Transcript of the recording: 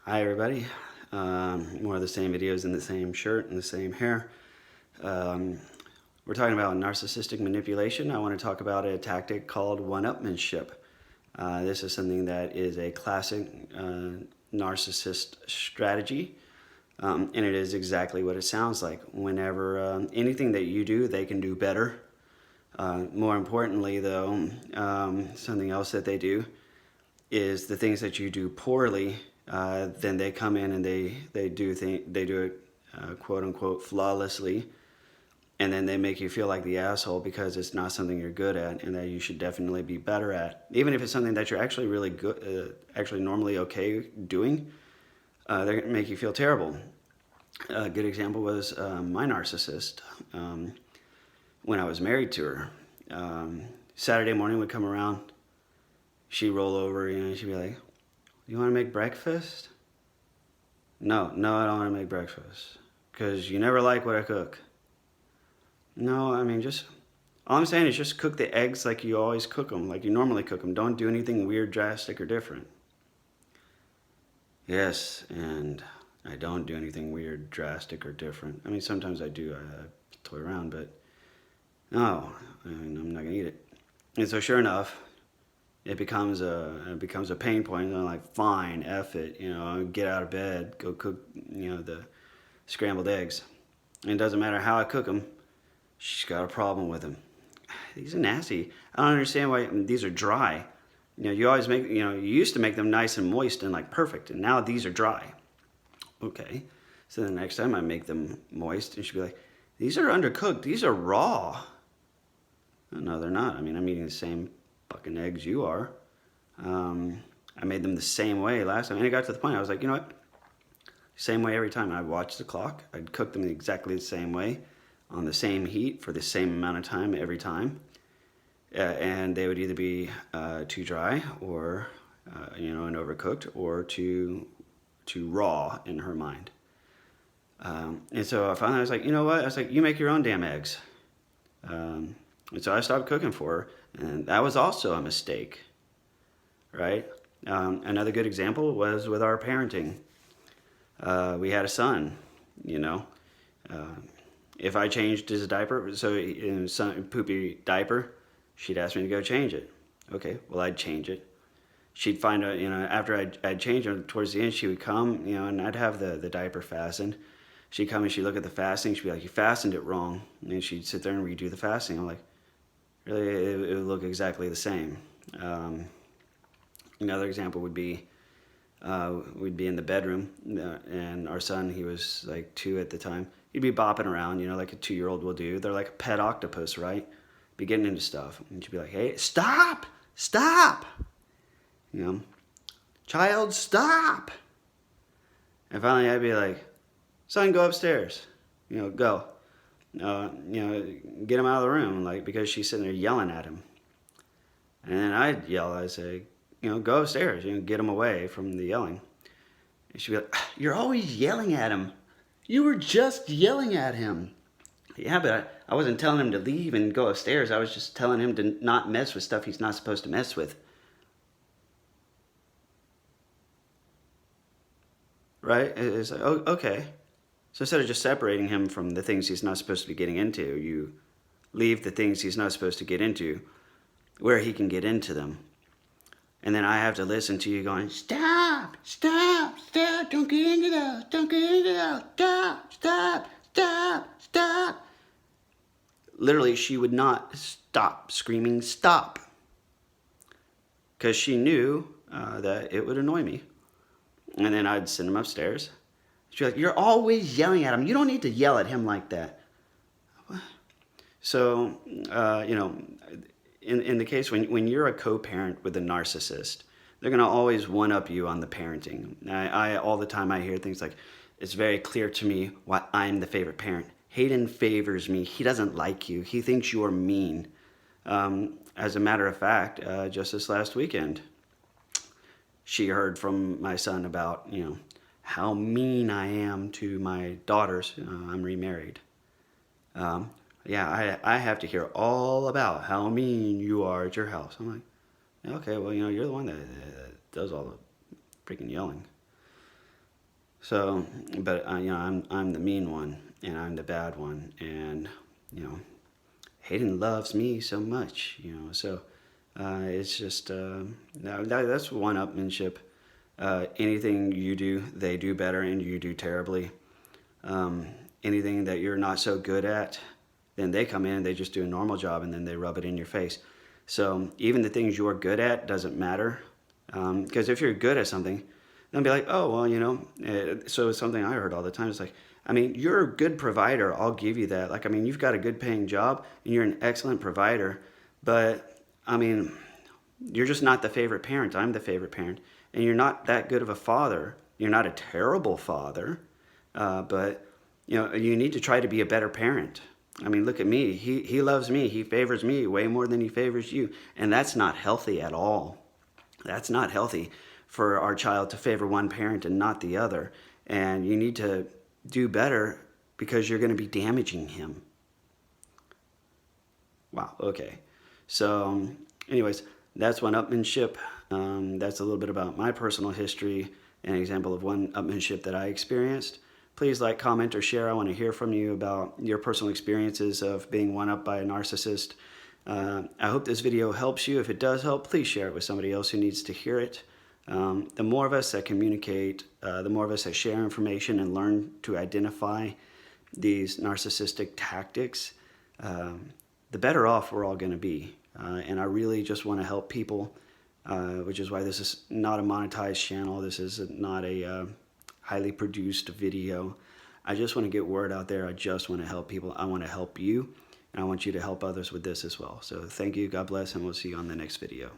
Hi everybody. More of the same videos in the same shirt and the same hair. We're talking about narcissistic manipulation. I want to talk about a tactic called one-upmanship. This is something that is a classic narcissist strategy, and it is exactly what it sounds like. Whenever anything that you do, they can do better. More importantly, though, something else that they do is the things that you do poorly, then they come in and they do it quote unquote flawlessly, and then they make you feel like the asshole because it's not something you're good at and that you should definitely be better at. Even if it's something that you're actually really good, actually normally okay doing, they're gonna make you feel terrible. A good example was my narcissist. When I was married to her, Saturday morning would come around, she'd roll over, she'd be like, "You want to make breakfast?" No, I don't want to make breakfast. Because you never like what I cook. No, I mean, all I'm saying is just cook the eggs like you always cook them, like you normally cook them. Don't do anything weird, drastic, or different. Yes, and I don't do anything weird, drastic, or different. I mean, sometimes I do, I toy around, but no, I mean, I'm not going to eat it. And so sure enough, it becomes a pain point. I'm like, fine, F it, get out of bed, go cook, the scrambled eggs. And it doesn't matter how I cook them, she's got a problem with them. These are nasty. I don't understand why these are dry. You always make, you used to make them nice and moist and like perfect, and now these are dry. Okay, so the next time I make them moist, and she'll be like, "These are undercooked. These are raw." No, they're not. I mean, I'm eating the same fucking eggs you are. I made them the same way last time, and it got to the point I was like, you know what? Same way every time. I'd watch the clock. I'd cook them exactly the same way, on the same heat for the same amount of time every time, and they would either be too dry or and overcooked, or too raw in her mind. And so I finally was like, you know what? I was like, you make your own damn eggs. And so I stopped cooking for her, and that was also a mistake, right? Another good example was with our parenting. We had a son, if I changed his diaper, so in a son poopy diaper, she'd ask me to go change it. Okay, well, I'd change it. She'd find out, after I'd change it, towards the end, she would come, and I'd have the diaper fastened. She'd come and she'd look at the fastening. She'd be like, "You fastened it wrong." And she'd sit there and redo the fastening. I'm like, really, it would look exactly the same. Another example would be, we'd be in the bedroom, and our son, he was like 2 at the time. He'd be bopping around, like a 2-year-old will do. They're like a pet octopus, right? Be getting into stuff. And she'd be like, "Hey, stop! Child, stop!" And finally I'd be like, "Son, go upstairs. Go. Get him out of the room," like, because she's sitting there yelling at him. And then I'd yell, I'd say, "Go upstairs, get him away from the yelling." And she'd be like, "You're always yelling at him. You were just yelling at him." Yeah, but I wasn't telling him to leave and go upstairs. I was just telling him to not mess with stuff he's not supposed to mess with. Right? It's like, oh, okay. So instead of just separating him from the things he's not supposed to be getting into, you leave the things he's not supposed to get into where he can get into them. And then I have to listen to you going, "Stop, don't get into those, stop. Literally, she would not stop screaming, "Stop." Because she knew that it would annoy me. And then I'd send him upstairs. She'd be like, "You're always yelling at him. You don't need to yell at him like that." So, in the case when you're a co-parent with a narcissist, they're going to always one-up you on the parenting. I all the time I hear things like, "It's very clear to me why I'm the favorite parent. Hayden favors me. He doesn't like you. He thinks you're mean." As a matter of fact, just this last weekend, she heard from my son about, how mean I am to my daughters. I'm remarried. Yeah, I have to hear all about how mean you are at your house. I'm like, okay, well, you're the one that does all the freaking yelling. So, but you know, I'm the mean one, and I'm the bad one, and you know, Hayden loves me so much, you know. So it's just that's one-upmanship. Anything you do, they do better, and you do terribly. Anything that you're not so good at, then they come in, they just do a normal job, and then they rub it in your face. So even the things you're good at doesn't matter, because if you're good at something, they'll be like, oh, well, you know. So it's something I heard all the time. It's like, I mean, you're a good provider. I'll give you that. Like, I mean, you've got a good paying job, and you're an excellent provider. But, I mean, you're just not the favorite parent. I'm the favorite parent. And you're not that good of a father. You're not a terrible father. But, you know, you need to try to be a better parent. I mean, look at me. He loves me. He favors me way more than he favors you. And that's not healthy at all. That's not healthy for our child to favor one parent and not the other. And you need to do better because you're going to be damaging him. Wow, okay. So, anyways, that's one-upmanship. That's a little bit about my personal history, an example of one-upmanship that I experienced. Please like, comment, or share. I want to hear from you about your personal experiences of being one-up by a narcissist. I hope this video helps you. If it does help, please share it with somebody else who needs to hear it. The more of us that communicate, the more of us that share information and learn to identify these narcissistic tactics, the better off we're all going to be. And I really just want to help people, which is why this is not a monetized channel. This is not a highly produced video. I just want to get word out there. I just want to help people. I want to help you, and I want you to help others with this as well. So thank you. God bless, and we'll see you on the next video.